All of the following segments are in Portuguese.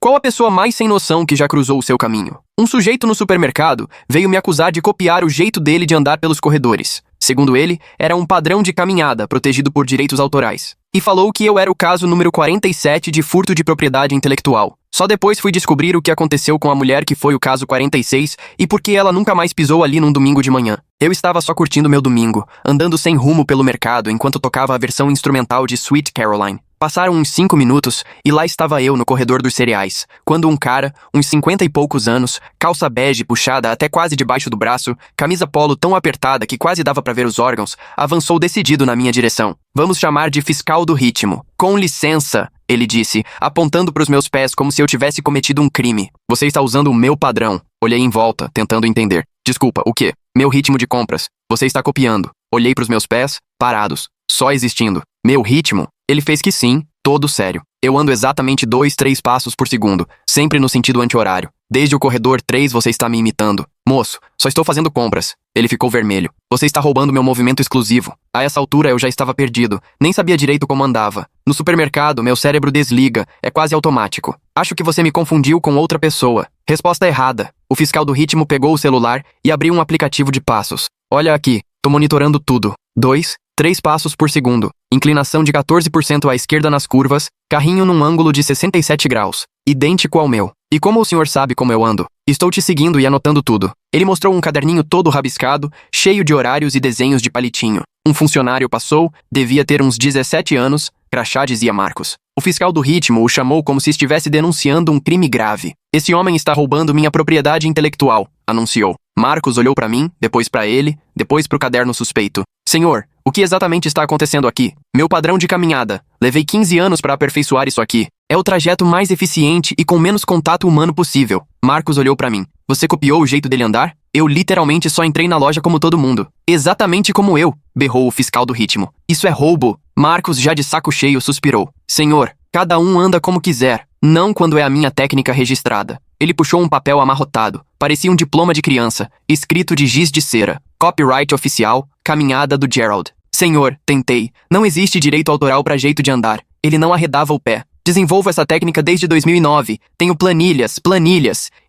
Qual a pessoa mais sem noção que já cruzou o seu caminho? Um sujeito no supermercado veio me acusar de copiar o jeito dele de andar pelos corredores. Segundo ele, era um padrão de caminhada protegido por direitos autorais. E falou que eu era o caso número 47 de furto de propriedade intelectual. Só depois fui descobrir o que aconteceu com a mulher que foi o caso 46 e por que ela nunca mais pisou ali num domingo de manhã. Eu estava só curtindo meu domingo, andando sem rumo pelo mercado enquanto tocava a versão instrumental de Sweet Caroline. Passaram uns 5 minutos e lá estava eu no corredor dos cereais, quando um cara, uns 50 e poucos anos, calça bege puxada até quase debaixo do braço, camisa polo tão apertada que quase dava pra ver os órgãos, avançou decidido na minha direção. Vamos chamar de fiscal do ritmo. Com licença, ele disse, apontando para os meus pés como se eu tivesse cometido um crime. Você está usando o meu padrão. Olhei em volta, tentando entender. Desculpa, o quê? Meu ritmo de compras. Você está copiando. Olhei para os meus pés, parados, só existindo. Meu ritmo? Ele fez que sim, todo sério. Eu ando exatamente 2-3 passos por segundo, sempre no sentido anti-horário. Desde o corredor 3 você está me imitando. Moço, só estou fazendo compras. Ele ficou vermelho. Você está roubando meu movimento exclusivo. A essa altura eu já estava perdido. Nem sabia direito como andava. No supermercado, meu cérebro desliga. É quase automático. Acho que você me confundiu com outra pessoa. Resposta errada. O fiscal do ritmo pegou o celular e abriu um aplicativo de passos. Olha aqui, tô monitorando tudo. 2-3 passos por segundo. Inclinação de 14% à esquerda nas curvas. Carrinho num ângulo de 67 graus. Idêntico ao meu. E como o senhor sabe como eu ando? Estou te seguindo e anotando tudo. Ele mostrou um caderninho todo rabiscado, cheio de horários e desenhos de palitinho. Um funcionário passou, devia ter uns 17 anos, crachá dizia Marcos. O fiscal do ritmo o chamou como se estivesse denunciando um crime grave. Esse homem está roubando minha propriedade intelectual, anunciou. Marcos olhou para mim, depois para ele, depois para o caderno suspeito. Senhor, o que exatamente está acontecendo aqui? Meu padrão de caminhada. Levei 15 anos para aperfeiçoar isso aqui. É o trajeto mais eficiente e com menos contato humano possível. Marcos olhou para mim. Você copiou o jeito dele andar? Eu literalmente só entrei na loja como todo mundo. Exatamente como eu, berrou o fiscal do ritmo. Isso é roubo. Marcos, já de saco cheio, suspirou. Senhor, cada um anda como quiser, não quando é a minha técnica registrada. Ele puxou um papel amarrotado. Parecia um diploma de criança, escrito de giz de cera. Copyright oficial, caminhada do Gerald. Senhor, tentei. Não existe direito autoral para jeito de andar. Ele não arredava o pé. Desenvolvo essa técnica desde 2009. Tenho planilhas.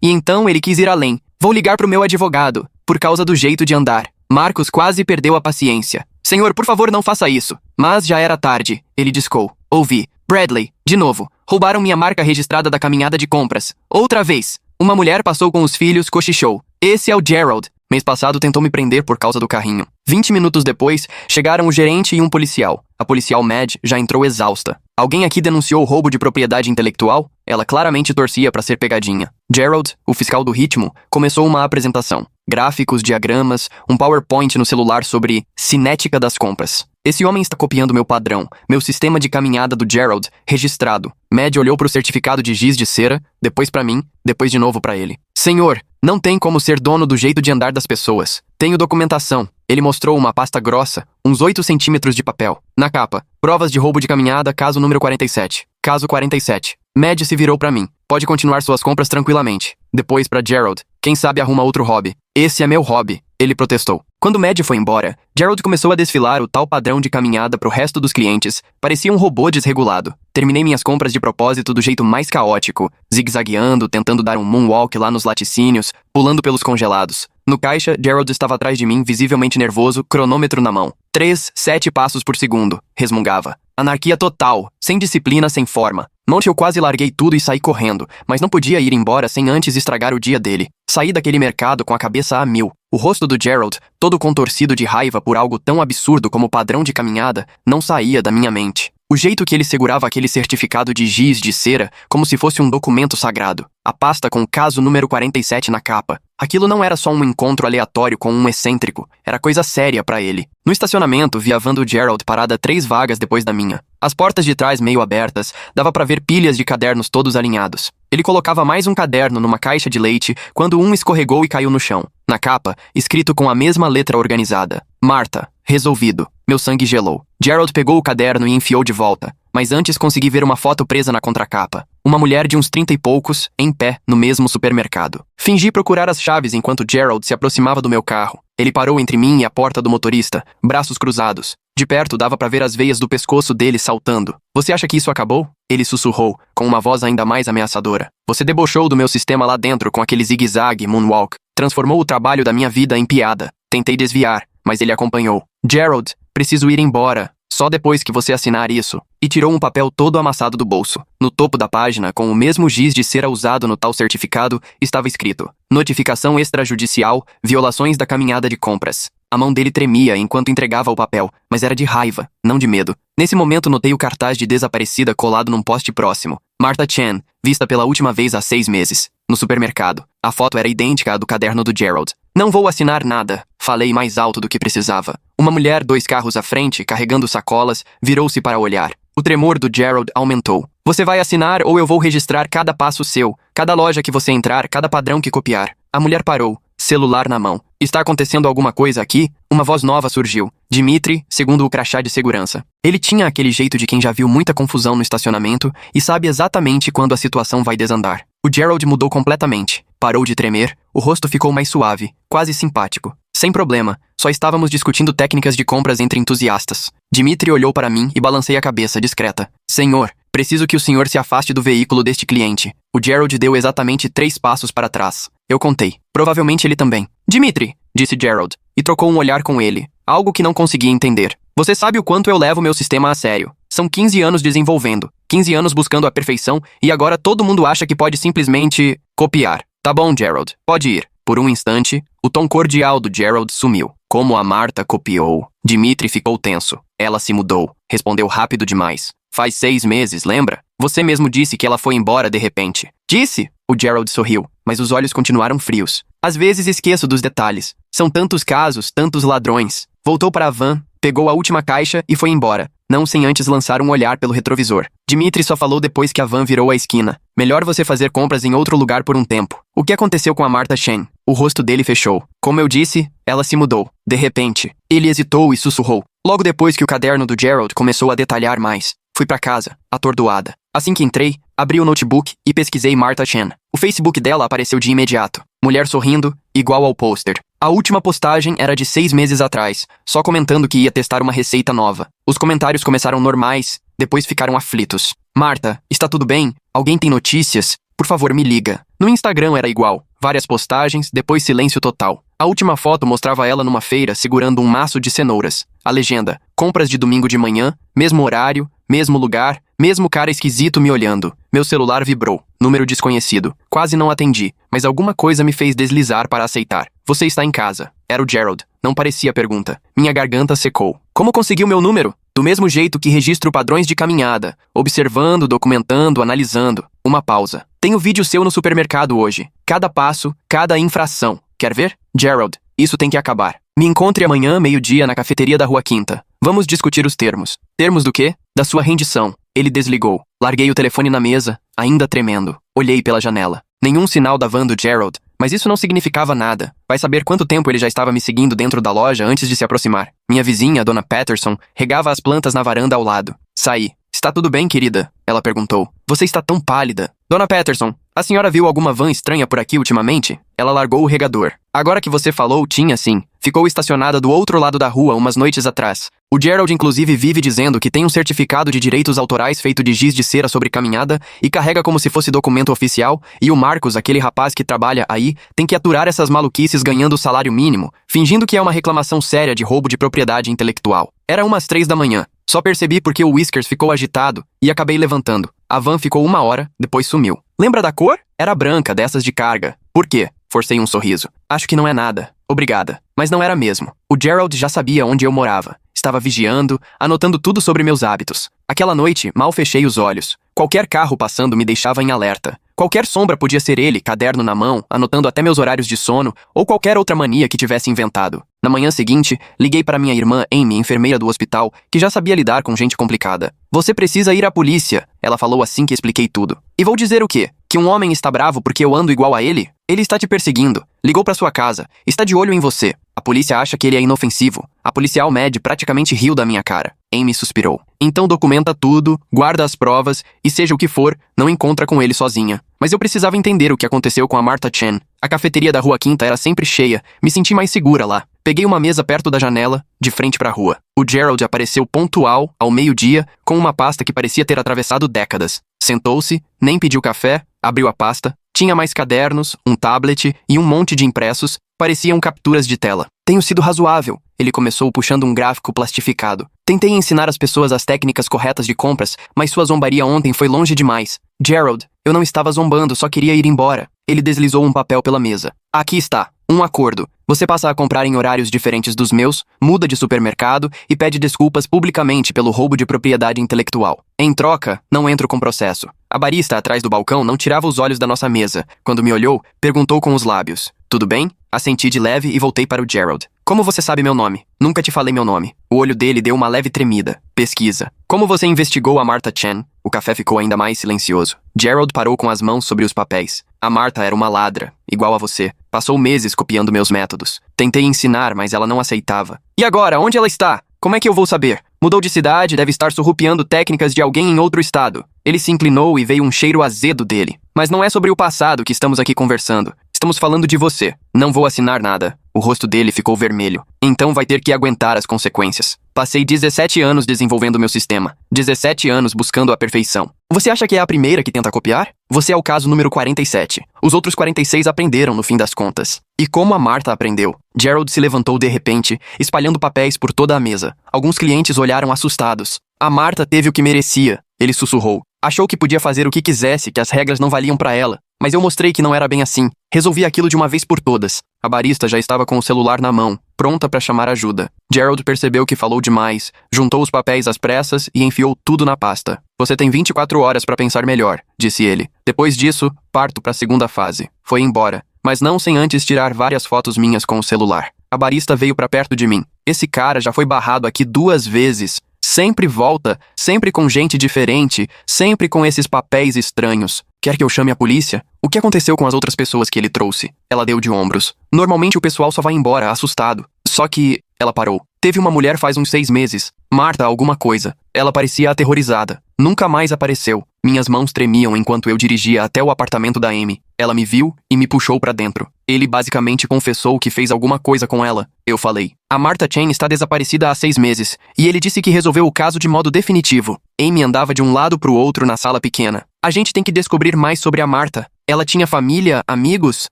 E então ele quis ir além. Vou ligar pro meu advogado, por causa do jeito de andar. Marcos quase perdeu a paciência. Senhor, por favor, não faça isso. Mas já era tarde. Ele discou. Ouvi. Bradley, de novo. Roubaram minha marca registrada da caminhada de compras. Outra vez. Uma mulher passou com os filhos, cochichou. Esse é o Gerald. Mês passado tentou me prender por causa do carrinho. 20 minutos depois, chegaram o gerente e um policial. A policial Mad já entrou exausta. Alguém aqui denunciou o roubo de propriedade intelectual? Ela claramente torcia para ser pegadinha. Gerald, o fiscal do ritmo, começou uma apresentação. Gráficos, diagramas, um PowerPoint no celular sobre cinética das compras. Esse homem está copiando meu padrão, meu sistema de caminhada do Gerald, registrado. Mad olhou para o certificado de giz de cera, depois para mim, depois de novo para ele. Senhor, não tem como ser dono do jeito de andar das pessoas. Tenho documentação. Ele mostrou uma pasta grossa, uns 8 centímetros de papel. Na capa, provas de roubo de caminhada, caso número 47. Caso 47. Mad se virou para mim. Pode continuar suas compras tranquilamente. Depois para Gerald. Quem sabe arruma outro hobby. Esse é meu hobby. Ele protestou. Quando Mad foi embora, Gerald começou a desfilar o tal padrão de caminhada pro resto dos clientes. Parecia um robô desregulado. Terminei minhas compras de propósito do jeito mais caótico, zigue-zagueando, tentando dar um moonwalk lá nos laticínios, pulando pelos congelados. No caixa, Gerald estava atrás de mim, visivelmente nervoso, cronômetro na mão. 3-7 passos por segundo, resmungava. Anarquia total, sem disciplina, sem forma. Monte eu quase larguei tudo e saí correndo, mas não podia ir embora sem antes estragar o dia dele. Saí daquele mercado com a cabeça a mil. O rosto do Gerald, todo contorcido de raiva por algo tão absurdo como o padrão de caminhada, não saía da minha mente. O jeito que ele segurava aquele certificado de giz de cera como se fosse um documento sagrado. A pasta com o caso número 47 na capa. Aquilo não era só um encontro aleatório com um excêntrico. Era coisa séria pra ele. No estacionamento, vi a van do Gerald parada 3 vagas depois da minha. As portas de trás meio abertas, dava pra ver pilhas de cadernos todos alinhados. Ele colocava mais um caderno numa caixa de leite quando um escorregou e caiu no chão. Na capa, escrito com a mesma letra organizada. Marta. Resolvido. Meu sangue gelou. Gerald pegou o caderno e enfiou de volta, mas antes consegui ver uma foto presa na contracapa. Uma mulher de uns 30 e poucos, em pé, no mesmo supermercado. Fingi procurar as chaves enquanto Gerald se aproximava do meu carro. Ele parou entre mim e a porta do motorista, braços cruzados. De perto dava pra ver as veias do pescoço dele saltando. Você acha que isso acabou? Ele sussurrou, com uma voz ainda mais ameaçadora. Você debochou do meu sistema lá dentro com aquele zigue-zague moonwalk. Transformou o trabalho da minha vida em piada. Tentei desviar, mas ele acompanhou. Gerald, preciso ir embora. Só depois que você assinar isso. E tirou um papel todo amassado do bolso. No topo da página, com o mesmo giz de cera usado no tal certificado, estava escrito: Notificação extrajudicial, violações da caminhada de compras. A mão dele tremia enquanto entregava o papel, mas era de raiva, não de medo. Nesse momento notei o cartaz de desaparecida colado num poste próximo. Martha Chen, vista pela última vez há 6 meses. No supermercado. A foto era idêntica à do caderno do Gerald. Não vou assinar nada, falei mais alto do que precisava. Uma mulher 2 carros à frente, carregando sacolas, virou-se para olhar. O tremor do Gerald aumentou. Você vai assinar ou eu vou registrar cada passo seu, cada loja que você entrar, cada padrão que copiar. A mulher parou, celular na mão. Está acontecendo alguma coisa aqui? Uma voz nova surgiu. Dmitri, segundo o crachá de segurança. Ele tinha aquele jeito de quem já viu muita confusão no estacionamento e sabe exatamente quando a situação vai desandar. O Gerald mudou completamente. Parou de tremer, o rosto ficou mais suave, quase simpático. Sem problema, só estávamos discutindo técnicas de compras entre entusiastas. Dmitri olhou para mim e balancei a cabeça, discreta. Senhor, preciso que o senhor se afaste do veículo deste cliente. O Gerald deu exatamente 3 passos para trás. Eu contei. Provavelmente ele também. Dmitri, disse Gerald, e trocou um olhar com ele. Algo que não conseguia entender. Você sabe o quanto eu levo meu sistema a sério. São 15 anos desenvolvendo, 15 anos buscando a perfeição e agora todo mundo acha que pode simplesmente copiar. Tá bom, Gerald, pode ir. Por um instante, o tom cordial do Gerald sumiu. Como a Martha copiou. Dmitri ficou tenso. Ela se mudou. Respondeu rápido demais. Faz 6 meses, lembra? Você mesmo disse que ela foi embora de repente. Disse? O Gerald sorriu, mas os olhos continuaram frios. Às vezes esqueço dos detalhes. São tantos casos, tantos ladrões. Voltou para a van, pegou a última caixa e foi embora. Não sem antes lançar um olhar pelo retrovisor. Dmitri só falou depois que a van virou a esquina. Melhor você fazer compras em outro lugar por um tempo. O que aconteceu com a Martha Chen? O rosto dele fechou. Como eu disse, ela se mudou. De repente. Ele hesitou e sussurrou. Logo depois que o caderno do Gerald começou a detalhar mais. Fui para casa, atordoada. Assim que entrei, abri o notebook e pesquisei Martha Chen. O Facebook dela apareceu de imediato. Mulher sorrindo, igual ao pôster. A última postagem era de 6 meses atrás, só comentando que ia testar uma receita nova. Os comentários começaram normais, depois ficaram aflitos. Martha, está tudo bem? Alguém tem notícias? Por favor, me liga. No Instagram era igual. Várias postagens, depois silêncio total. A última foto mostrava ela numa feira segurando um maço de cenouras. A legenda, compras de domingo de manhã, mesmo horário, mesmo lugar, mesmo cara esquisito me olhando. Meu celular vibrou. Número desconhecido. Quase não atendi, mas alguma coisa me fez deslizar para aceitar. Você está em casa. Era o Gerald. Não parecia pergunta. Minha garganta secou. Como conseguiu meu número? Do mesmo jeito que registro padrões de caminhada. Observando, documentando, analisando. Uma pausa. Tenho vídeo seu no supermercado hoje. Cada passo, cada infração. Quer ver? Gerald, isso tem que acabar. Me encontre amanhã, meio-dia, na cafeteria da Rua Quinta. Vamos discutir os termos. Termos do quê? Da sua rendição. Ele desligou. Larguei o telefone na mesa, ainda tremendo. Olhei pela janela. Nenhum sinal da van do Gerald, mas isso não significava nada. Vai saber quanto tempo ele já estava me seguindo dentro da loja antes de se aproximar. Minha vizinha, a dona Patterson, regava as plantas na varanda ao lado. Saí. Está tudo bem, querida? Ela perguntou. Você está tão pálida. Dona Patterson, a senhora viu alguma van estranha por aqui ultimamente? Ela largou o regador. Agora que você falou, tinha sim. Ficou estacionada do outro lado da rua umas noites atrás. O Gerald inclusive vive dizendo que tem um certificado de direitos autorais feito de giz de cera sobre caminhada e carrega como se fosse documento oficial, e o Marcos, aquele rapaz que trabalha aí, tem que aturar essas maluquices ganhando o salário mínimo, fingindo que é uma reclamação séria de roubo de propriedade intelectual. Era umas 3 da manhã. Só percebi porque o Whiskers ficou agitado e acabei levantando. A van ficou 1 hora, depois sumiu. Lembra da cor? Era branca, dessas de carga. Por quê? Forcei um sorriso. Acho que não é nada. Obrigada. Mas não era mesmo. O Gerald já sabia onde eu morava. Estava vigiando, anotando tudo sobre meus hábitos. Aquela noite, mal fechei os olhos. Qualquer carro passando me deixava em alerta. Qualquer sombra podia ser ele, caderno na mão, anotando até meus horários de sono, ou qualquer outra mania que tivesse inventado. Na manhã seguinte, liguei para minha irmã Amy, enfermeira do hospital, que já sabia lidar com gente complicada. Você precisa ir à polícia, ela falou assim que expliquei tudo. E vou dizer o quê? Que um homem está bravo porque eu ando igual a ele? Ele está te perseguindo. Ligou para sua casa. Está de olho em você. A polícia acha que ele é inofensivo. A policial Mad praticamente riu da minha cara. Amy suspirou. Então documenta tudo, guarda as provas e seja o que for, não encontra com ele sozinha. Mas eu precisava entender o que aconteceu com a Martha Chen. A cafeteria da Rua Quinta era sempre cheia. Me senti mais segura lá. Peguei uma mesa perto da janela, de frente para a rua. O Gerald apareceu pontual, ao meio-dia, com uma pasta que parecia ter atravessado décadas. Sentou-se, nem pediu café, abriu a pasta. Tinha mais cadernos, um tablet e um monte de impressos. Pareciam capturas de tela. Tenho sido razoável. Ele começou puxando um gráfico plastificado. Tentei ensinar as pessoas as técnicas corretas de compras, mas sua zombaria ontem foi longe demais. Gerald, eu não estava zombando, só queria ir embora. Ele deslizou um papel pela mesa. Aqui está. Um acordo. Você passa a comprar em horários diferentes dos meus, muda de supermercado e pede desculpas publicamente pelo roubo de propriedade intelectual. Em troca, não entro com processo. A barista atrás do balcão não tirava os olhos da nossa mesa. Quando me olhou, perguntou com os lábios. Tudo bem? Assenti de leve e voltei para o Gerald. Como você sabe meu nome? Nunca te falei meu nome. O olho dele deu uma leve tremida. Pesquisa. Como você investigou a Martha Chen? O café ficou ainda mais silencioso. Gerald parou com as mãos sobre os papéis. A Martha era uma ladra, igual a você. Passou meses copiando meus métodos. Tentei ensinar, mas ela não aceitava. E agora, onde ela está? Como é que eu vou saber? Mudou de cidade, deve estar surrupiando técnicas de alguém em outro estado. Ele se inclinou e veio um cheiro azedo dele. Mas não é sobre o passado que estamos aqui conversando. Estamos falando de você. Não vou assinar nada. O rosto dele ficou vermelho. Então vai ter que aguentar as consequências. Passei 17 anos desenvolvendo meu sistema. 17 anos buscando a perfeição. Você acha que é a primeira que tenta copiar? Você é o caso número 47. Os outros 46 aprenderam no fim das contas. E como a Martha aprendeu? Gerald se levantou de repente, espalhando papéis por toda a mesa. Alguns clientes olharam assustados. A Martha teve o que merecia. Ele sussurrou. Achou que podia fazer o que quisesse, que as regras não valiam para ela. Mas eu mostrei que não era bem assim. Resolvi aquilo de uma vez por todas. A barista já estava com o celular na mão, pronta para chamar ajuda. Gerald percebeu que falou demais, juntou os papéis às pressas e enfiou tudo na pasta. Você tem 24 horas para pensar melhor, disse ele. Depois disso, parto para a segunda fase. Foi embora, mas não sem antes tirar várias fotos minhas com o celular. A barista veio para perto de mim. Esse cara já foi barrado aqui 2 vezes. Sempre volta, sempre com gente diferente, sempre com esses papéis estranhos. Quer que eu chame a polícia? O que aconteceu com as outras pessoas que ele trouxe? Ela deu de ombros. Normalmente o pessoal só vai embora, assustado. Só que... Ela parou. Teve uma mulher faz uns 6 meses. Martha alguma coisa. Ela parecia aterrorizada. Nunca mais apareceu. Minhas mãos tremiam enquanto eu dirigia até o apartamento da Amy. Ela me viu e me puxou pra dentro. Ele basicamente confessou que fez alguma coisa com ela. Eu falei. A Martha Chen está desaparecida há 6 meses. E ele disse que resolveu o caso de modo definitivo. Amy andava de um lado pro outro na sala pequena. A gente tem que descobrir mais sobre a Martha. Ela tinha família, amigos?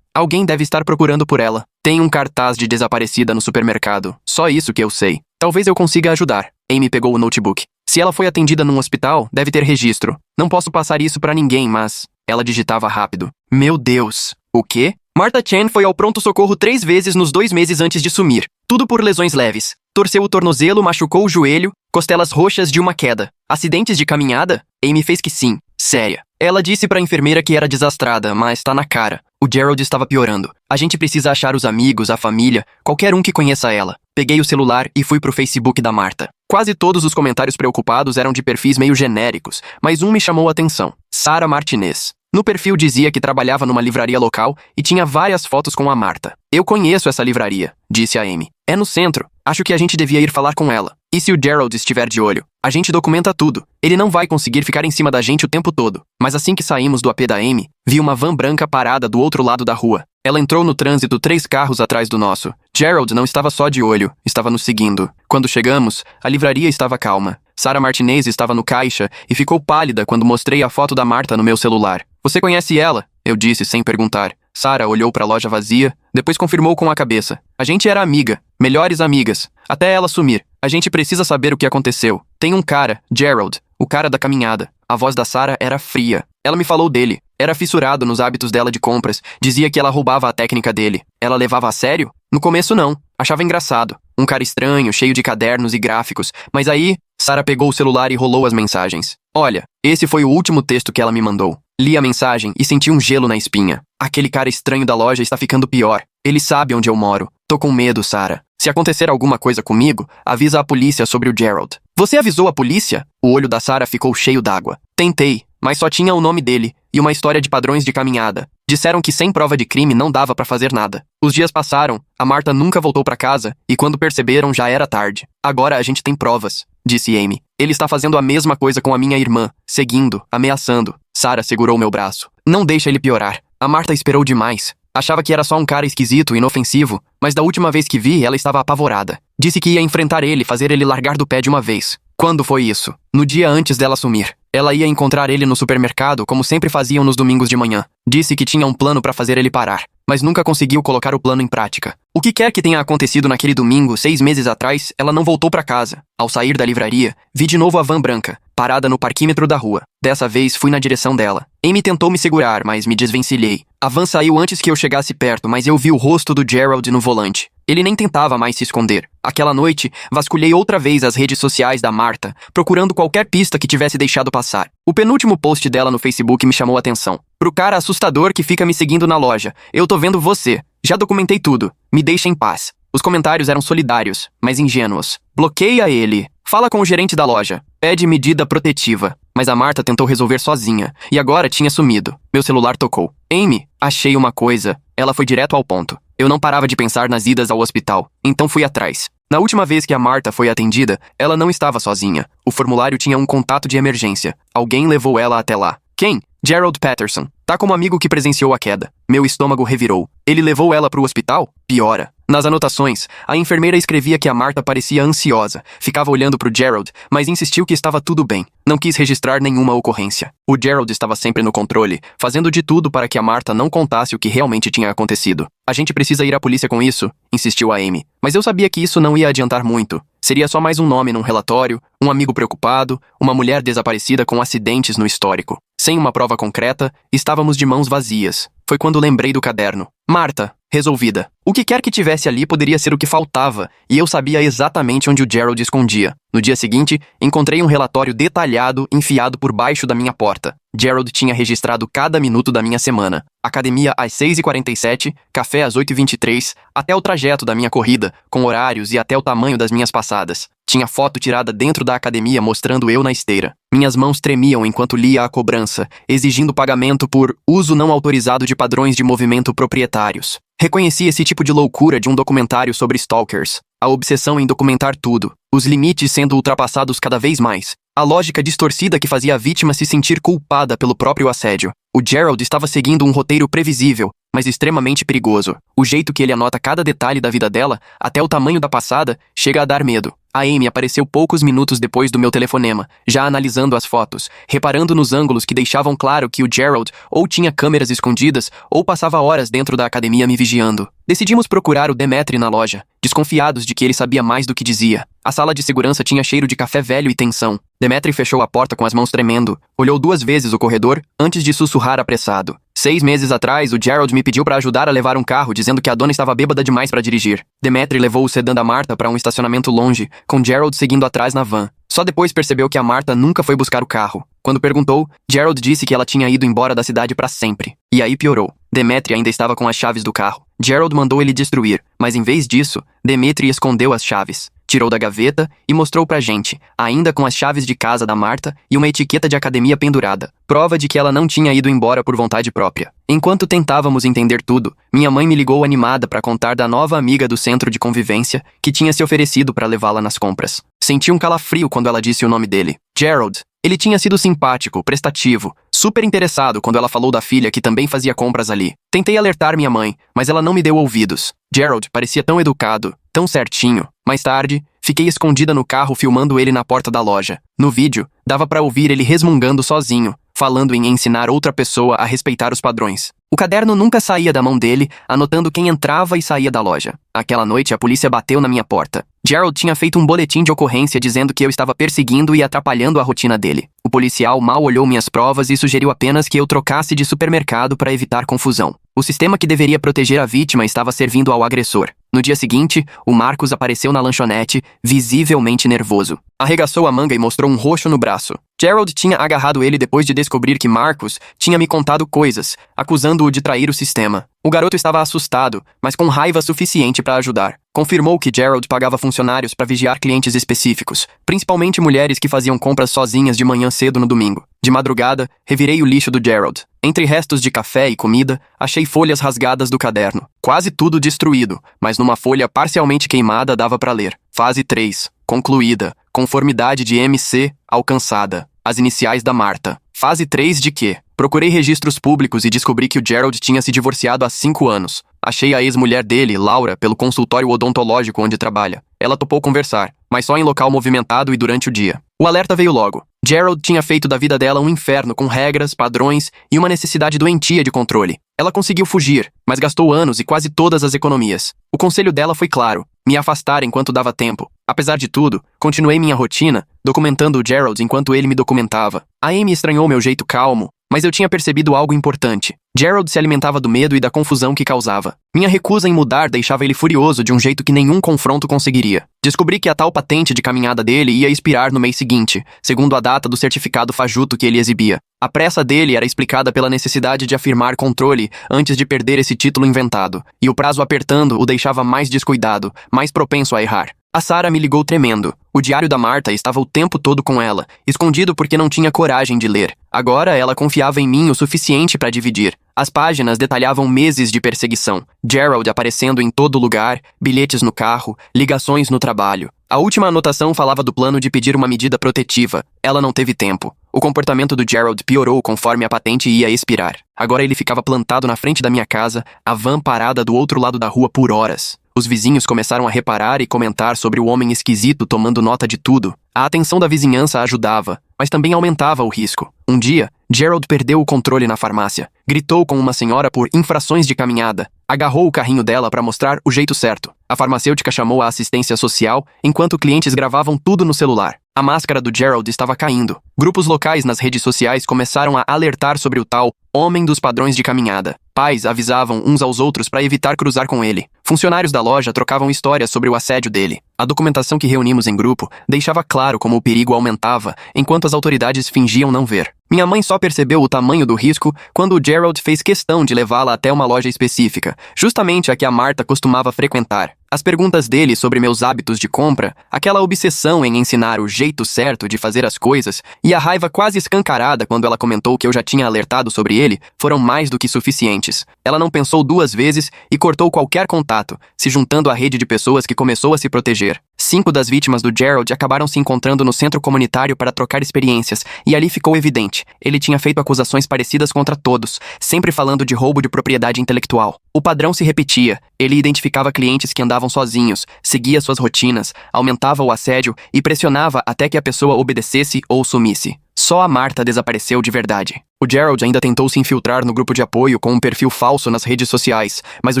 Alguém deve estar procurando por ela. Tem um cartaz de desaparecida no supermercado. Só isso que eu sei. Talvez eu consiga ajudar. Amy pegou o notebook. Se ela foi atendida num hospital, deve ter registro. Não posso passar isso pra ninguém, mas... Ela digitava rápido. Meu Deus. O quê? Martha Chen foi ao pronto-socorro 3 vezes nos 2 meses antes de sumir. Tudo por lesões leves. Torceu o tornozelo, machucou o joelho, costelas roxas de uma queda. Acidentes de caminhada? Amy fez que sim. Séria. Ela disse pra enfermeira que era desastrada, mas tá na cara. O Gerald estava piorando. A gente precisa achar os amigos, a família, qualquer um que conheça ela. Peguei o celular e fui pro Facebook da Martha. Quase todos os comentários preocupados eram de perfis meio genéricos, mas um me chamou a atenção. Sara Martinez. No perfil dizia que trabalhava numa livraria local e tinha várias fotos com a Martha. Eu conheço essa livraria, disse a Amy. É no centro. Acho que a gente devia ir falar com ela. E se o Gerald estiver de olho? A gente documenta tudo. Ele não vai conseguir ficar em cima da gente o tempo todo. Mas assim que saímos do AP da Amy, vi uma van branca parada do outro lado da rua. Ela entrou no trânsito 3 carros atrás do nosso. Gerald não estava só de olho, estava nos seguindo. Quando chegamos, a livraria estava calma. Sara Martinez estava no caixa e ficou pálida quando mostrei a foto da Martha no meu celular. Você conhece ela? Eu disse sem perguntar. Sara olhou para a loja vazia, depois confirmou com a cabeça. A gente era amiga, melhores amigas, até ela sumir. A gente precisa saber o que aconteceu. Tem um cara, Gerald, o cara da caminhada. A voz da Sara era fria. Ela me falou dele. Era fissurado nos hábitos dela de compras. Dizia que ela roubava a técnica dele. Ela levava a sério? No começo não. Achava engraçado. Um cara estranho, cheio de cadernos e gráficos. Mas aí, Sara pegou o celular e rolou as mensagens. Olha, esse foi o último texto que ela me mandou. Li a mensagem e senti um gelo na espinha. Aquele cara estranho da loja está ficando pior. Ele sabe onde eu moro. Tô com medo, Sara. Se acontecer alguma coisa comigo, avisa a polícia sobre o Gerald. Você avisou a polícia? O olho da Sara ficou cheio d'água. Tentei, mas só tinha o nome dele e uma história de padrões de caminhada. Disseram que sem prova de crime não dava pra fazer nada. Os dias passaram, a Martha nunca voltou pra casa e quando perceberam já era tarde. Agora a gente tem provas, disse Amy. Ele está fazendo a mesma coisa com a minha irmã, seguindo, ameaçando. Sara segurou meu braço. Não deixa ele piorar. A Martha esperou demais. Achava que era só um cara esquisito, inofensivo, mas da última vez que vi, ela estava apavorada. Disse que ia enfrentar ele, fazer ele largar do pé de uma vez. Quando foi isso? No dia antes dela sumir. Ela ia encontrar ele no supermercado, como sempre faziam nos domingos de manhã. Disse que tinha um plano para fazer ele parar, mas nunca conseguiu colocar o plano em prática. O que quer que tenha acontecido naquele domingo, 6 meses atrás, ela não voltou para casa. Ao sair da livraria, vi de novo a van branca, parada no parquímetro da rua. Dessa vez, fui na direção dela. Amy tentou me segurar, mas me desvencilhei. A van saiu antes que eu chegasse perto, mas eu vi o rosto do Gerald no volante. Ele nem tentava mais se esconder. Aquela noite, vasculhei outra vez as redes sociais da Martha, procurando qualquer pista que tivesse deixado passar. O penúltimo post dela no Facebook me chamou a atenção. Pro cara assustador que fica me seguindo na loja, eu tô vendo você. Já documentei tudo. Me deixa em paz. Os comentários eram solidários, mas ingênuos. Bloqueia ele. Fala com o gerente da loja. Pede medida protetiva. Mas a Martha tentou resolver sozinha, e agora tinha sumido. Meu celular tocou. Amy, achei uma coisa. Ela foi direto ao ponto. Eu não parava de pensar nas idas ao hospital, então fui atrás. Na última vez que a Martha foi atendida, ela não estava sozinha. O formulário tinha um contato de emergência. Alguém levou ela até lá. Quem? Gerald Patterson. Tá como amigo que presenciou a queda. Meu estômago revirou. Ele levou ela pro hospital? Piora. Nas anotações, a enfermeira escrevia que a Martha parecia ansiosa, ficava olhando pro Gerald, mas insistiu que estava tudo bem. Não quis registrar nenhuma ocorrência. O Gerald estava sempre no controle, fazendo de tudo para que a Martha não contasse o que realmente tinha acontecido. A gente precisa ir à polícia com isso, insistiu a Amy. Mas eu sabia que isso não ia adiantar muito. Seria só mais um nome num relatório, um amigo preocupado, uma mulher desaparecida com acidentes no histórico. Sem uma prova concreta, estávamos de mãos vazias. Foi quando lembrei do caderno. Martha, resolvida. O que quer que tivesse ali poderia ser o que faltava, e eu sabia exatamente onde o Gerald escondia. No dia seguinte, encontrei um relatório detalhado enfiado por baixo da minha porta. Gerald tinha registrado cada minuto da minha semana. Academia às 6h47, café às 8h23, até o trajeto da minha corrida, com horários e até o tamanho das minhas passadas. Tinha foto tirada dentro da academia mostrando eu na esteira. Minhas mãos tremiam enquanto lia a cobrança, exigindo pagamento por uso não autorizado de padrões de movimento proprietários. Reconheci esse tipo de loucura de um documentário sobre stalkers. A obsessão em documentar tudo, os limites sendo ultrapassados cada vez mais, a lógica distorcida que fazia a vítima se sentir culpada pelo próprio assédio. O Gerald estava seguindo um roteiro previsível, mas extremamente perigoso. O jeito que ele anota cada detalhe da vida dela, até o tamanho da passada, chega a dar medo. A Amy apareceu poucos minutos depois do meu telefonema, já analisando as fotos, reparando nos ângulos que deixavam claro que o Gerald ou tinha câmeras escondidas ou passava horas dentro da academia me vigiando. Decidimos procurar o Demetri na loja, desconfiados de que ele sabia mais do que dizia. A sala de segurança tinha cheiro de café velho e tensão. Demetri fechou a porta com as mãos tremendo, olhou 2 vezes o corredor antes de sussurrar apressado. 6 meses atrás, o Gerald me pediu para ajudar a levar um carro, dizendo que a dona estava bêbada demais para dirigir. Demetri levou o sedã da Martha para um estacionamento longe, com Gerald seguindo atrás na van. Só depois percebeu que a Martha nunca foi buscar o carro. Quando perguntou, Gerald disse que ela tinha ido embora da cidade para sempre. E aí piorou. Demetri ainda estava com as chaves do carro. Gerald mandou ele destruir, mas em vez disso, Demetri escondeu as chaves. Tirou da gaveta e mostrou pra gente, ainda com as chaves de casa da Martha e uma etiqueta de academia pendurada, prova de que ela não tinha ido embora por vontade própria. Enquanto tentávamos entender tudo, minha mãe me ligou animada para contar da nova amiga do centro de convivência que tinha se oferecido para levá-la nas compras. Senti um calafrio quando ela disse o nome dele. Gerald. Ele tinha sido simpático, prestativo, super interessado quando ela falou da filha que também fazia compras ali. Tentei alertar minha mãe, mas ela não me deu ouvidos. Gerald parecia tão educado, tão certinho. Mais tarde, fiquei escondida no carro filmando ele na porta da loja. No vídeo, dava pra ouvir ele resmungando sozinho, falando em ensinar outra pessoa a respeitar os padrões. O caderno nunca saía da mão dele, anotando quem entrava e saía da loja. Aquela noite, a polícia bateu na minha porta. Gerald tinha feito um boletim de ocorrência dizendo que eu estava perseguindo e atrapalhando a rotina dele. O policial mal olhou minhas provas e sugeriu apenas que eu trocasse de supermercado para evitar confusão. O sistema que deveria proteger a vítima estava servindo ao agressor. No dia seguinte, o Marcos apareceu na lanchonete, visivelmente nervoso. Arregaçou a manga e mostrou um roxo no braço. Gerald tinha agarrado ele depois de descobrir que Marcos tinha me contado coisas, acusando-o de trair o sistema. O garoto estava assustado, mas com raiva suficiente para ajudar. Confirmou que Gerald pagava funcionários para vigiar clientes específicos, principalmente mulheres que faziam compras sozinhas de manhã cedo no domingo. De madrugada, revirei o lixo do Gerald. Entre restos de café e comida, achei folhas rasgadas do caderno. Quase tudo destruído, mas numa folha parcialmente queimada dava para ler. Fase 3. Concluída. Conformidade de MC alcançada. As iniciais da Martha. Fase 3 de quê? Procurei registros públicos e descobri que o Gerald tinha se divorciado há 5 anos. Achei a ex-mulher dele, Laura, pelo consultório odontológico onde trabalha. Ela topou conversar, mas só em local movimentado e durante o dia. O alerta veio logo. Gerald tinha feito da vida dela um inferno com regras, padrões e uma necessidade doentia de controle. Ela conseguiu fugir, mas gastou anos e quase todas as economias. O conselho dela foi claro: me afastar enquanto dava tempo. Apesar de tudo, continuei minha rotina, documentando o Gerald enquanto ele me documentava. A Amy estranhou meu jeito calmo, mas eu tinha percebido algo importante. Gerald se alimentava do medo e da confusão que causava. Minha recusa em mudar deixava ele furioso de um jeito que nenhum confronto conseguiria. Descobri que a tal patente de caminhada dele ia expirar no mês seguinte, segundo a data do certificado fajuto que ele exibia. A pressa dele era explicada pela necessidade de afirmar controle antes de perder esse título inventado, e o prazo apertando o deixava mais descuidado, mais propenso a errar. A Sarah me ligou tremendo. O diário da Martha estava o tempo todo com ela, escondido porque não tinha coragem de ler. Agora ela confiava em mim o suficiente para dividir. As páginas detalhavam meses de perseguição. Gerald aparecendo em todo lugar, bilhetes no carro, ligações no trabalho. A última anotação falava do plano de pedir uma medida protetiva. Ela não teve tempo. O comportamento do Gerald piorou conforme a patente ia expirar. Agora ele ficava plantado na frente da minha casa, a van parada do outro lado da rua por horas. Os vizinhos começaram a reparar e comentar sobre o homem esquisito tomando nota de tudo. A atenção da vizinhança ajudava, mas também aumentava o risco. Um dia, Gerald perdeu o controle na farmácia. Gritou com uma senhora por infrações de caminhada. Agarrou o carrinho dela para mostrar o jeito certo. A farmacêutica chamou a assistência social, enquanto clientes gravavam tudo no celular. A máscara do Gerald estava caindo. Grupos locais nas redes sociais começaram a alertar sobre o tal homem dos padrões de caminhada. Pais avisavam uns aos outros para evitar cruzar com ele. Funcionários da loja trocavam histórias sobre o assédio dele. A documentação que reunimos em grupo deixava claro como o perigo aumentava, enquanto as autoridades fingiam não ver. Minha mãe só percebeu o tamanho do risco quando o Gerald fez questão de levá-la até uma loja específica, justamente a que a Martha costumava frequentar. As perguntas dele sobre meus hábitos de compra, aquela obsessão em ensinar o jeito certo de fazer as coisas e a raiva quase escancarada quando ela comentou que eu já tinha alertado sobre ele, foram mais do que suficientes. Ela não pensou 2 vezes e cortou qualquer contato, se juntando à rede de pessoas que começou a se proteger. 5 das vítimas do Gerald acabaram se encontrando no centro comunitário para trocar experiências, e ali ficou evidente. Ele tinha feito acusações parecidas contra todos, sempre falando de roubo de propriedade intelectual. O padrão se repetia. Ele identificava clientes que andavam sozinhos, seguia suas rotinas, aumentava o assédio e pressionava até que a pessoa obedecesse ou sumisse. Só a Martha desapareceu de verdade. O Gerald ainda tentou se infiltrar no grupo de apoio com um perfil falso nas redes sociais, mas o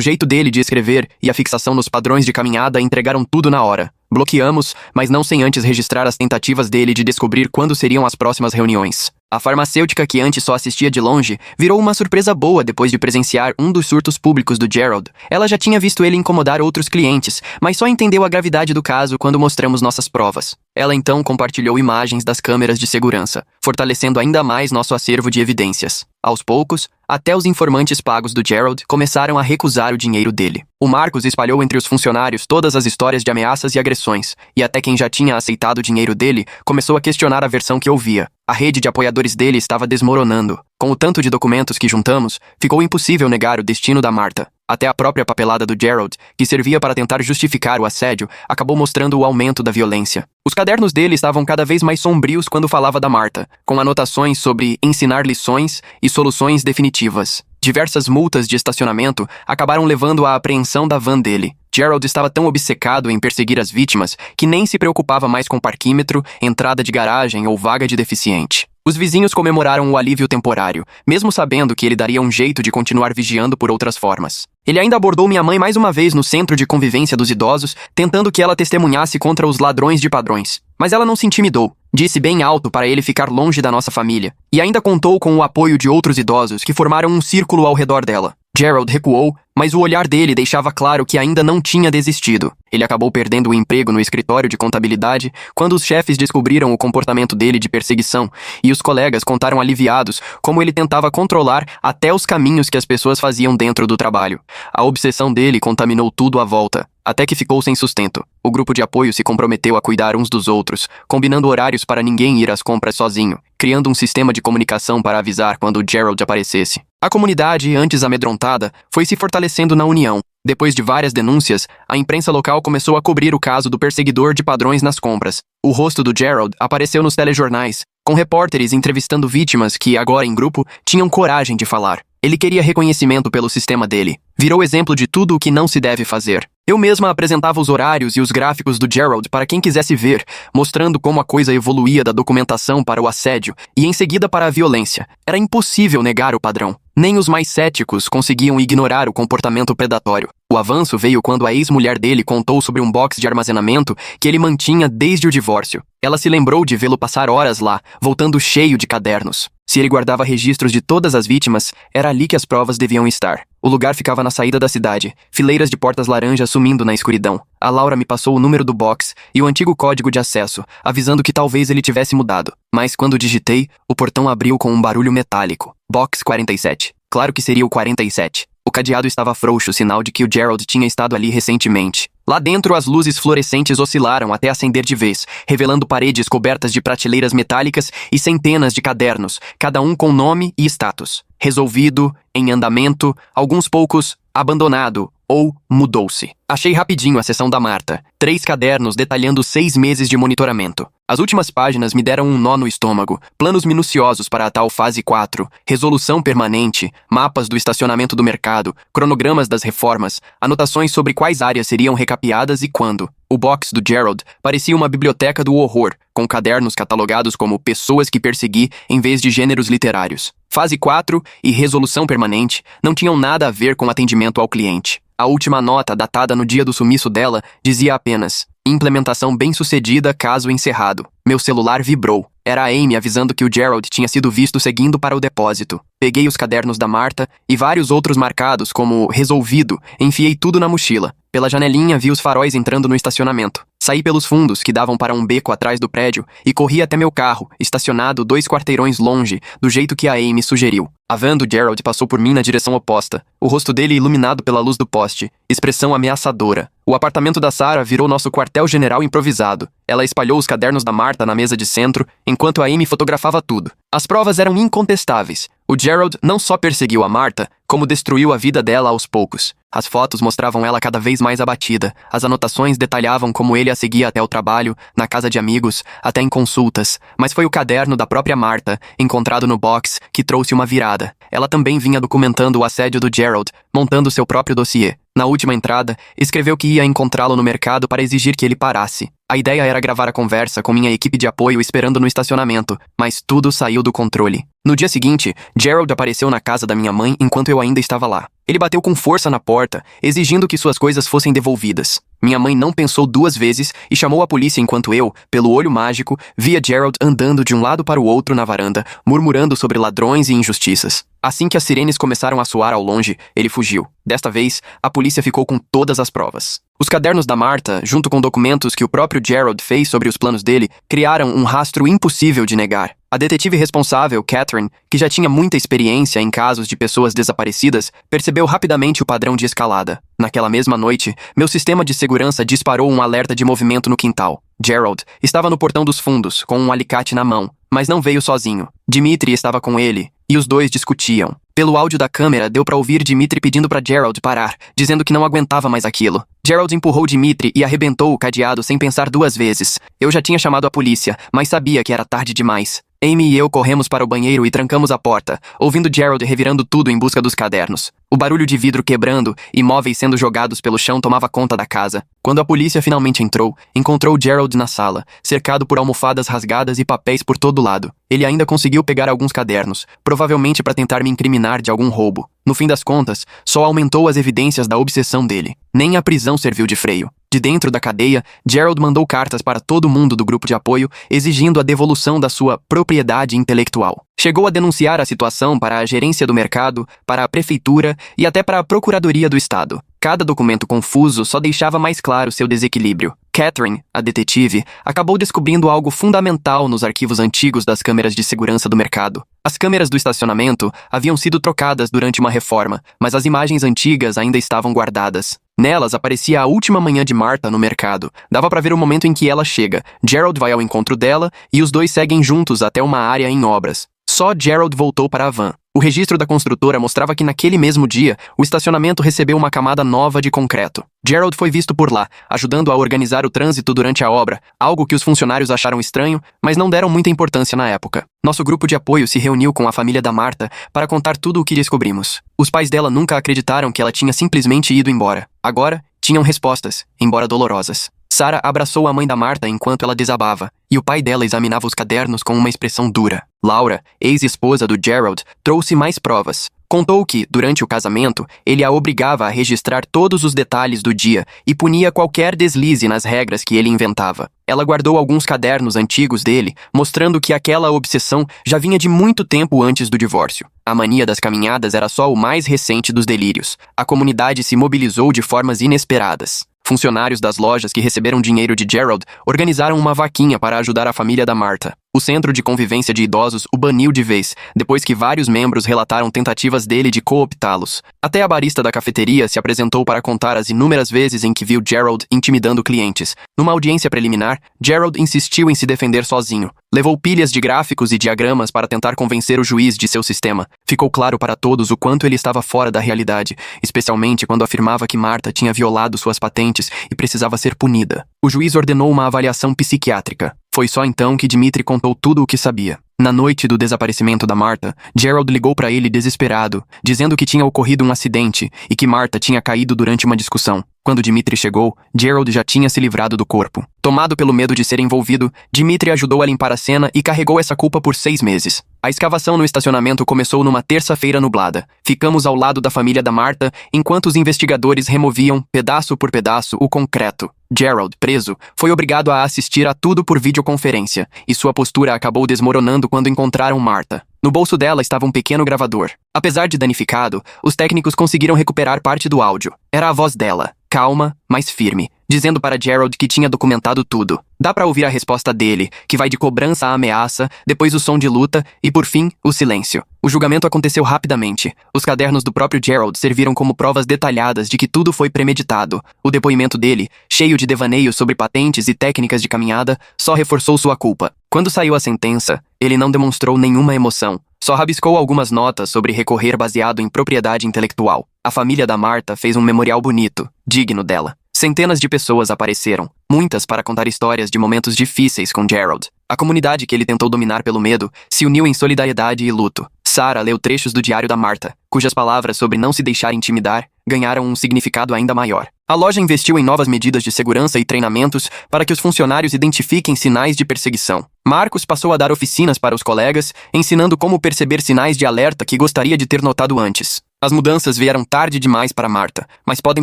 jeito dele de escrever e a fixação nos padrões de caminhada entregaram tudo na hora. Bloqueamos, mas não sem antes registrar as tentativas dele de descobrir quando seriam as próximas reuniões. A farmacêutica, que antes só assistia de longe, virou uma surpresa boa depois de presenciar um dos surtos públicos do Gerald. Ela já tinha visto ele incomodar outros clientes, mas só entendeu a gravidade do caso quando mostramos nossas provas. Ela então compartilhou imagens das câmeras de segurança, fortalecendo ainda mais nosso acervo de evidências. Aos poucos, até os informantes pagos do Gerald começaram a recusar o dinheiro dele. O Marcos espalhou entre os funcionários todas as histórias de ameaças e agressões, e até quem já tinha aceitado o dinheiro dele começou a questionar a versão que ouvia. A rede de apoiadores dele estava desmoronando. Com o tanto de documentos que juntamos, ficou impossível negar o destino da Martha. Até a própria papelada do Gerald, que servia para tentar justificar o assédio, acabou mostrando o aumento da violência. Os cadernos dele estavam cada vez mais sombrios quando falava da Martha, com anotações sobre ensinar lições e soluções definitivas. Diversas multas de estacionamento acabaram levando à apreensão da van dele. Gerald estava tão obcecado em perseguir as vítimas que nem se preocupava mais com parquímetro, entrada de garagem ou vaga de deficiente. Os vizinhos comemoraram o alívio temporário, mesmo sabendo que ele daria um jeito de continuar vigiando por outras formas. Ele ainda abordou minha mãe mais uma vez no centro de convivência dos idosos, tentando que ela testemunhasse contra os ladrões de padrões. Mas ela não se intimidou. Disse bem alto para ele ficar longe da nossa família. E ainda contou com o apoio de outros idosos que formaram um círculo ao redor dela. Gerald recuou, mas o olhar dele deixava claro que ainda não tinha desistido. Ele acabou perdendo o emprego no escritório de contabilidade quando os chefes descobriram o comportamento dele de perseguição, e os colegas contaram aliviados como ele tentava controlar até os caminhos que as pessoas faziam dentro do trabalho. A obsessão dele contaminou tudo à volta, até que ficou sem sustento. O grupo de apoio se comprometeu a cuidar uns dos outros, combinando horários para ninguém ir às compras sozinho, criando um sistema de comunicação para avisar quando Gerald aparecesse. A comunidade, antes amedrontada, foi se fortalecendo na união. Depois de várias denúncias, a imprensa local começou a cobrir o caso do perseguidor de padrões nas compras. O rosto do Gerald apareceu nos telejornais, com repórteres entrevistando vítimas que, agora em grupo, tinham coragem de falar. Ele queria reconhecimento pelo sistema dele. Virou exemplo de tudo o que não se deve fazer. Eu mesma apresentava os horários e os gráficos do Gerald para quem quisesse ver, mostrando como a coisa evoluía da documentação para o assédio e em seguida para a violência. Era impossível negar o padrão. Nem os mais céticos conseguiam ignorar o comportamento predatório. O avanço veio quando a ex-mulher dele contou sobre um box de armazenamento que ele mantinha desde o divórcio. Ela se lembrou de vê-lo passar horas lá, voltando cheio de cadernos. Se ele guardava registros de todas as vítimas, era ali que as provas deviam estar. O lugar ficava na saída da cidade, fileiras de portas laranjas sumindo na escuridão. A Laura me passou o número do box e o antigo código de acesso, avisando que talvez ele tivesse mudado. Mas quando digitei, o portão abriu com um barulho metálico. Box 47. Claro que seria o 47. O cadeado estava frouxo, sinal de que o Gerald tinha estado ali recentemente. Lá dentro, as luzes fluorescentes oscilaram até acender de vez, revelando paredes cobertas de prateleiras metálicas e centenas de cadernos, cada um com nome e status. Resolvido, em andamento, alguns poucos, abandonado ou mudou-se. Achei rapidinho a seção da Marta. 3 cadernos detalhando 6 meses de monitoramento. As últimas páginas me deram um nó no estômago. Planos minuciosos para a tal fase 4, resolução permanente, mapas do estacionamento do mercado, cronogramas das reformas, anotações sobre quais áreas seriam recapeadas e quando. O box do Gerald parecia uma biblioteca do horror, com cadernos catalogados como pessoas que persegui em vez de gêneros literários. Fase 4 e resolução permanente não tinham nada a ver com atendimento ao cliente. A última nota, datada no dia do sumiço dela, dizia apenas: implementação bem-sucedida, caso encerrado. Meu celular vibrou. Era a Amy avisando que o Gerald tinha sido visto seguindo para o depósito. Peguei os cadernos da Marta e vários outros marcados como resolvido, enfiei tudo na mochila. Pela janelinha vi os faróis entrando no estacionamento. Saí pelos fundos que davam para um beco atrás do prédio e corri até meu carro, estacionado 2 quarteirões longe, do jeito que a Amy sugeriu. A van do Gerald passou por mim na direção oposta, o rosto dele iluminado pela luz do poste, expressão ameaçadora. O apartamento da Sarah virou nosso quartel-general improvisado. Ela espalhou os cadernos da Marta na mesa de centro, enquanto a Amy fotografava tudo. As provas eram incontestáveis. O Gerald não só perseguiu a Marta, como destruiu a vida dela aos poucos. As fotos mostravam ela cada vez mais abatida. As anotações detalhavam como ele a seguia até o trabalho, na casa de amigos, até em consultas. Mas foi o caderno da própria Marta, encontrado no box, que trouxe uma virada. Ela também vinha documentando o assédio do Gerald, montando seu próprio dossiê. Na última entrada, escreveu que ia encontrá-lo no mercado para exigir que ele parasse. A ideia era gravar a conversa com minha equipe de apoio esperando no estacionamento, mas tudo saiu do controle. No dia seguinte, Gerald apareceu na casa da minha mãe enquanto eu ainda estava lá. Ele bateu com força na porta, exigindo que suas coisas fossem devolvidas. Minha mãe não pensou 2 vezes e chamou a polícia enquanto eu, pelo olho mágico, via Gerald andando de um lado para o outro na varanda, murmurando sobre ladrões e injustiças. Assim que as sirenes começaram a soar ao longe, ele fugiu. Desta vez, a polícia ficou com todas as provas. Os cadernos da Marta, junto com documentos que o próprio Gerald fez sobre os planos dele, criaram um rastro impossível de negar. A detetive responsável, Catherine, que já tinha muita experiência em casos de pessoas desaparecidas, percebeu rapidamente o padrão de escalada. Naquela mesma noite, meu sistema de segurança disparou um alerta de movimento no quintal. Gerald estava no portão dos fundos, com um alicate na mão, mas não veio sozinho. Dmitri estava com ele, e os dois discutiam. Pelo áudio da câmera, deu para ouvir Dmitri pedindo para Gerald parar, dizendo que não aguentava mais aquilo. Gerald empurrou Dmitri e arrebentou o cadeado sem pensar 2 vezes. Eu já tinha chamado a polícia, mas sabia que era tarde demais. Amy e eu corremos para o banheiro e trancamos a porta, ouvindo Gerald revirando tudo em busca dos cadernos. O barulho de vidro quebrando e móveis sendo jogados pelo chão tomava conta da casa. Quando a polícia finalmente entrou, encontrou Gerald na sala, cercado por almofadas rasgadas e papéis por todo lado. Ele ainda conseguiu pegar alguns cadernos, provavelmente para tentar me incriminar de algum roubo. No fim das contas, só aumentou as evidências da obsessão dele. Nem a prisão serviu de freio. De dentro da cadeia, Gerald mandou cartas para todo mundo do grupo de apoio, exigindo a devolução da sua propriedade intelectual. Chegou a denunciar a situação para a gerência do mercado, para a prefeitura e até para a procuradoria do estado. Cada documento confuso só deixava mais claro seu desequilíbrio. Catherine, a detetive, acabou descobrindo algo fundamental nos arquivos antigos das câmeras de segurança do mercado. As câmeras do estacionamento haviam sido trocadas durante uma reforma, mas as imagens antigas ainda estavam guardadas. Nelas aparecia a última manhã de Marta no mercado. Dava para ver o momento em que ela chega. Gerald vai ao encontro dela e os dois seguem juntos até uma área em obras. Só Gerald voltou para a van. O registro da construtora mostrava que naquele mesmo dia, o estacionamento recebeu uma camada nova de concreto. Gerald foi visto por lá, ajudando a organizar o trânsito durante a obra, algo que os funcionários acharam estranho, mas não deram muita importância na época. Nosso grupo de apoio se reuniu com a família da Martha para contar tudo o que descobrimos. Os pais dela nunca acreditaram que ela tinha simplesmente ido embora. Agora, tinham respostas, embora dolorosas. Sarah abraçou a mãe da Martha enquanto ela desabava, e o pai dela examinava os cadernos com uma expressão dura. Laura, ex-esposa do Gerald, trouxe mais provas. Contou que, durante o casamento, ele a obrigava a registrar todos os detalhes do dia e punia qualquer deslize nas regras que ele inventava. Ela guardou alguns cadernos antigos dele, mostrando que aquela obsessão já vinha de muito tempo antes do divórcio. A mania das caminhadas era só o mais recente dos delírios. A comunidade se mobilizou de formas inesperadas. Funcionários das lojas que receberam dinheiro de Gerald organizaram uma vaquinha para ajudar a família da Martha. O Centro de Convivência de Idosos o baniu de vez, depois que vários membros relataram tentativas dele de cooptá-los. Até a barista da cafeteria se apresentou para contar as inúmeras vezes em que viu Gerald intimidando clientes. Numa audiência preliminar, Gerald insistiu em se defender sozinho. Levou pilhas de gráficos e diagramas para tentar convencer o juiz de seu sistema. Ficou claro para todos o quanto ele estava fora da realidade, especialmente quando afirmava que Martha tinha violado suas patentes e precisava ser punida. O juiz ordenou uma avaliação psiquiátrica. Foi só então que Dmitri contou tudo o que sabia. Na noite do desaparecimento da Martha, Gerald ligou para ele desesperado, dizendo que tinha ocorrido um acidente e que Martha tinha caído durante uma discussão. Quando Dmitri chegou, Gerald já tinha se livrado do corpo. Tomado pelo medo de ser envolvido, Dmitri ajudou a limpar a cena e carregou essa culpa por 6 meses. A escavação no estacionamento começou numa terça-feira nublada. Ficamos ao lado da família da Martha enquanto os investigadores removiam, pedaço por pedaço, o concreto. Gerald, preso, foi obrigado a assistir a tudo por videoconferência, e sua postura acabou desmoronando quando encontraram Martha. No bolso dela estava um pequeno gravador. Apesar de danificado, os técnicos conseguiram recuperar parte do áudio. Era a voz dela, calma, mas firme, dizendo para Gerald que tinha documentado tudo. Dá para ouvir a resposta dele, que vai de cobrança a ameaça, depois o som de luta e, por fim, o silêncio. O julgamento aconteceu rapidamente. Os cadernos do próprio Gerald serviram como provas detalhadas de que tudo foi premeditado. O depoimento dele, cheio de devaneios sobre patentes e técnicas de caminhada, só reforçou sua culpa. Quando saiu a sentença, ele não demonstrou nenhuma emoção. Só rabiscou algumas notas sobre recorrer baseado em propriedade intelectual. A família da Martha fez um memorial bonito, digno dela. Centenas de pessoas apareceram, muitas para contar histórias de momentos difíceis com Gerald. A comunidade que ele tentou dominar pelo medo se uniu em solidariedade e luto. Sarah leu trechos do diário da Martha, cujas palavras sobre não se deixar intimidar ganharam um significado ainda maior. A loja investiu em novas medidas de segurança e treinamentos para que os funcionários identifiquem sinais de perseguição. Marcos passou a dar oficinas para os colegas, ensinando como perceber sinais de alerta que gostaria de ter notado antes. As mudanças vieram tarde demais para Martha, mas podem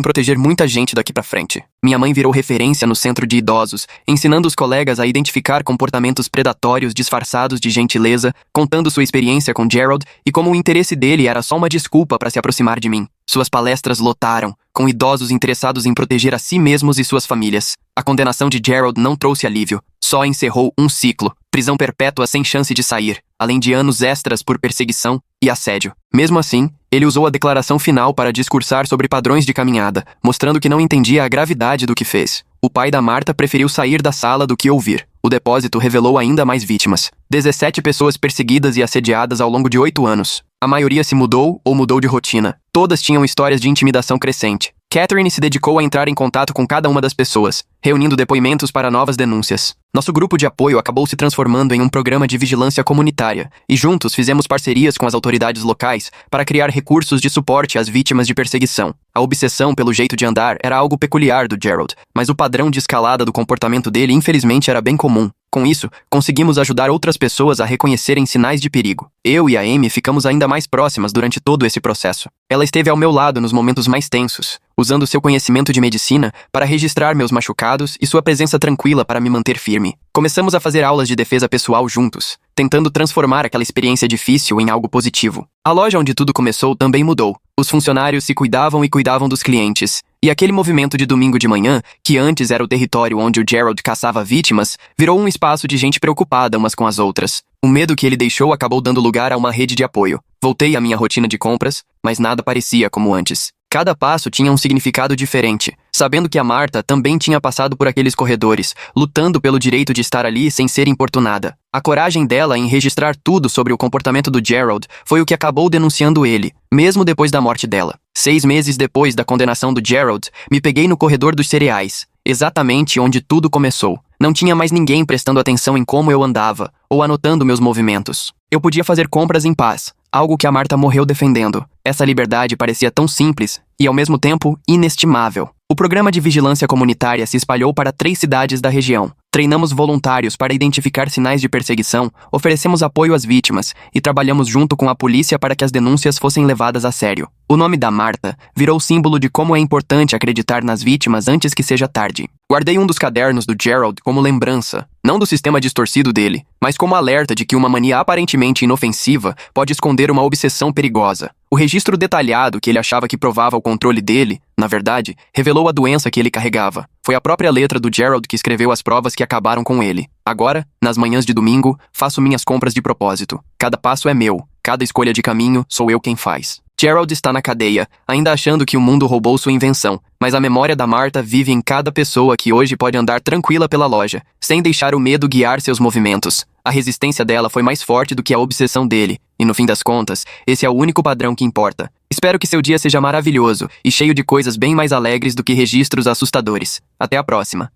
proteger muita gente daqui para frente. Minha mãe virou referência no centro de idosos, ensinando os colegas a identificar comportamentos predatórios disfarçados de gentileza, contando sua experiência com Gerald e como o interesse dele era só uma desculpa para se aproximar de mim. Suas palestras lotaram, com idosos interessados em proteger a si mesmos e suas famílias. A condenação de Gerald não trouxe alívio, só encerrou um ciclo, prisão perpétua sem chance de sair, além de anos extras por perseguição e assédio. Mesmo assim, ele usou a declaração final para discursar sobre padrões de caminhada, mostrando que não entendia a gravidade do que fez. O pai da Martha preferiu sair da sala do que ouvir. O depósito revelou ainda mais vítimas. 17 pessoas perseguidas e assediadas ao longo de 8 anos. A maioria se mudou ou mudou de rotina. Todas tinham histórias de intimidação crescente. Catherine se dedicou a entrar em contato com cada uma das pessoas, reunindo depoimentos para novas denúncias. Nosso grupo de apoio acabou se transformando em um programa de vigilância comunitária, e juntos fizemos parcerias com as autoridades locais para criar recursos de suporte às vítimas de perseguição. A obsessão pelo jeito de andar era algo peculiar do Gerald, mas o padrão de escalada do comportamento dele infelizmente era bem comum. Com isso, conseguimos ajudar outras pessoas a reconhecerem sinais de perigo. Eu e a Amy ficamos ainda mais próximas durante todo esse processo. Ela esteve ao meu lado nos momentos mais tensos, usando seu conhecimento de medicina para registrar meus machucados e sua presença tranquila para me manter firme. Começamos a fazer aulas de defesa pessoal juntos, tentando transformar aquela experiência difícil em algo positivo. A loja onde tudo começou também mudou. Os funcionários se cuidavam e cuidavam dos clientes. E aquele movimento de domingo de manhã, que antes era o território onde o Gerald caçava vítimas, virou um espaço de gente preocupada umas com as outras. O medo que ele deixou acabou dando lugar a uma rede de apoio. Voltei à minha rotina de compras, mas nada parecia como antes. Cada passo tinha um significado diferente, sabendo que a Marta também tinha passado por aqueles corredores, lutando pelo direito de estar ali sem ser importunada. A coragem dela em registrar tudo sobre o comportamento do Gerald foi o que acabou denunciando ele, mesmo depois da morte dela. 6 meses depois da condenação do Gerald, me peguei no corredor dos cereais, exatamente onde tudo começou. Não tinha mais ninguém prestando atenção em como eu andava, ou anotando meus movimentos. Eu podia fazer compras em paz, algo que a Marta morreu defendendo. Essa liberdade parecia tão simples e, ao mesmo tempo, inestimável. O programa de vigilância comunitária se espalhou para 3 cidades da região. Treinamos voluntários para identificar sinais de perseguição, oferecemos apoio às vítimas e trabalhamos junto com a polícia para que as denúncias fossem levadas a sério. O nome da Marta virou símbolo de como é importante acreditar nas vítimas antes que seja tarde. Guardei um dos cadernos do Gerald como lembrança, não do sistema distorcido dele, mas como alerta de que uma mania aparentemente inofensiva pode esconder uma obsessão perigosa. O registro detalhado que ele achava que provava o controle dele, na verdade, revelou a doença que ele carregava. Foi a própria letra do Gerald que escreveu as provas que acabaram com ele. Agora, nas manhãs de domingo, faço minhas compras de propósito. Cada passo é meu, cada escolha de caminho sou eu quem faz. Gerald está na cadeia, ainda achando que o mundo roubou sua invenção, mas a memória da Marta vive em cada pessoa que hoje pode andar tranquila pela loja, sem deixar o medo guiar seus movimentos. A resistência dela foi mais forte do que a obsessão dele, e no fim das contas, esse é o único padrão que importa. Espero que seu dia seja maravilhoso e cheio de coisas bem mais alegres do que registros assustadores. Até a próxima.